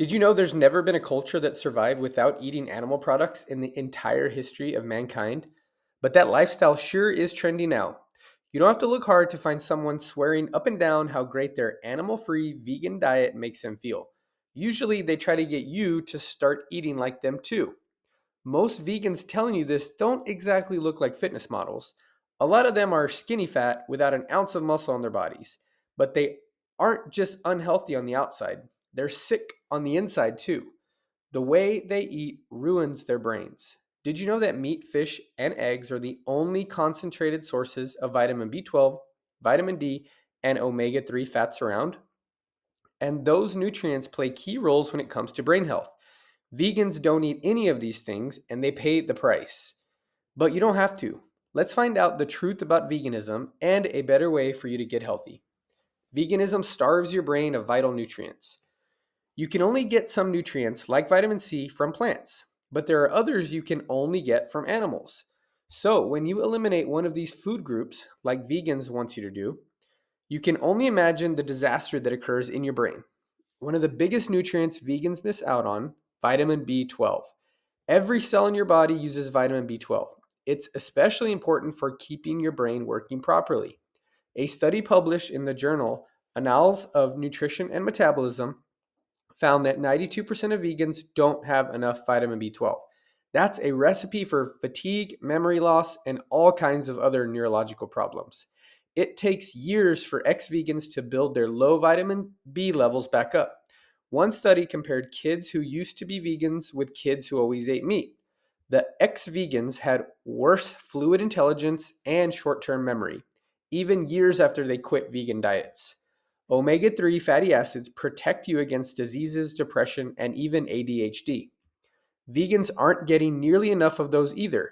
Did you know there's never been a culture that survived without eating animal products in the entire history of mankind? But that lifestyle sure is trendy now. You don't have to look hard to find someone swearing up and down how great their animal free vegan diet makes them feel. Usually, they try to get you to start eating like them too. Most vegans telling you this don't exactly look like fitness models. A lot of them are skinny fat without an ounce of muscle on their bodies, but they aren't just unhealthy on the outside, they're sick on the inside too. The way they eat ruins their brains. Did you know that meat, fish, and eggs are the only concentrated sources of vitamin B12, vitamin D, and omega 3 fats around? And those nutrients play key roles when it comes to brain health. Vegans don't eat any of these things and they pay the price. But you don't have to. Let's find out the truth about veganism and a better way for you to get healthy. Veganism starves your brain of vital nutrients. You can only get some nutrients, like vitamin C, from plants, but there are others you can only get from animals. So, when you eliminate one of these food groups, like vegans want you to do, you can only imagine the disaster that occurs in your brain. One of the biggest nutrients vegans miss out on, vitamin B12. Every cell in your body uses vitamin B12. It's especially important for keeping your brain working properly. A study published in the journal Annals of Nutrition and Metabolism found that 92% of vegans don't have enough vitamin B12. That's a recipe for fatigue, memory loss, and all kinds of other neurological problems. It takes years for ex vegans to build their low vitamin B levels back up. One study compared kids who used to be vegans with kids who always ate meat. The ex vegans had worse fluid intelligence and short term memory, even years after they quit vegan diets. Omega 3 fatty acids protect you against diseases, depression, and even ADHD. Vegans aren't getting nearly enough of those either.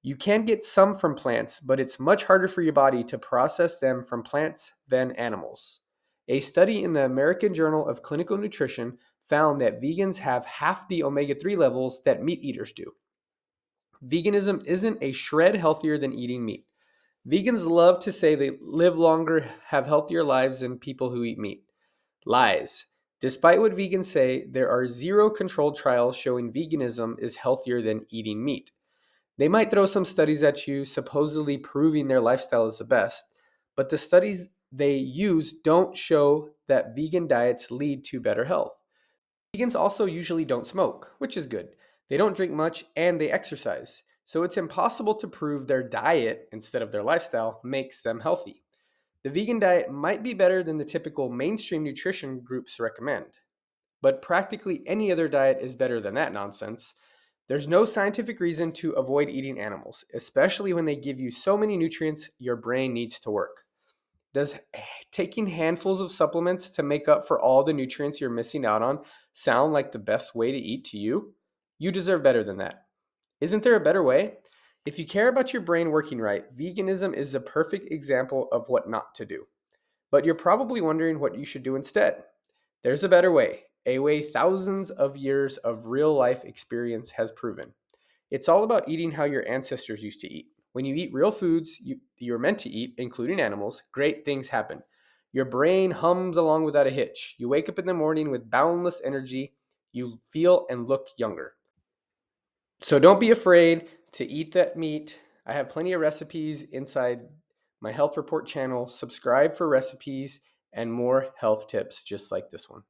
You can get some from plants, but it's much harder for your body to process them from plants than animals. A study in the American Journal of Clinical Nutrition found that vegans have half the omega 3 levels that meat eaters do. Veganism isn't a shred healthier than eating meat. Vegans love to say they live longer, have healthier lives than people who eat meat. Lies. Despite what vegans say, there are zero controlled trials showing veganism is healthier than eating meat. They might throw some studies at you, supposedly proving their lifestyle is the best, but the studies they use don't show that vegan diets lead to better health. Vegans also usually don't smoke, which is good. They don't drink much and they exercise. So it's impossible to prove their diet, instead of their lifestyle, makes them healthy. The vegan diet might be better than the typical mainstream nutrition groups recommend, but practically any other diet is better than that nonsense. There's no scientific reason to avoid eating animals, especially when they give you so many nutrients your brain needs to work. Does taking handfuls of supplements to make up for all the nutrients you're missing out on sound like the best way to eat to you? You deserve better than that. Isn't there a better way? If you care about your brain working right, veganism is a perfect example of what not to do. But you're probably wondering what you should do instead. There's a way thousands of years of real life experience has proven. It's all about eating how your ancestors used to eat. When you eat real foods you're meant to eat, including animals, great things happen. Your brain hums along without a hitch. You wake up in the morning with boundless energy. You feel and look younger. So don't be afraid to eat that meat. I have plenty of recipes inside my health report channel. Subscribe for recipes and more health tips just like this one.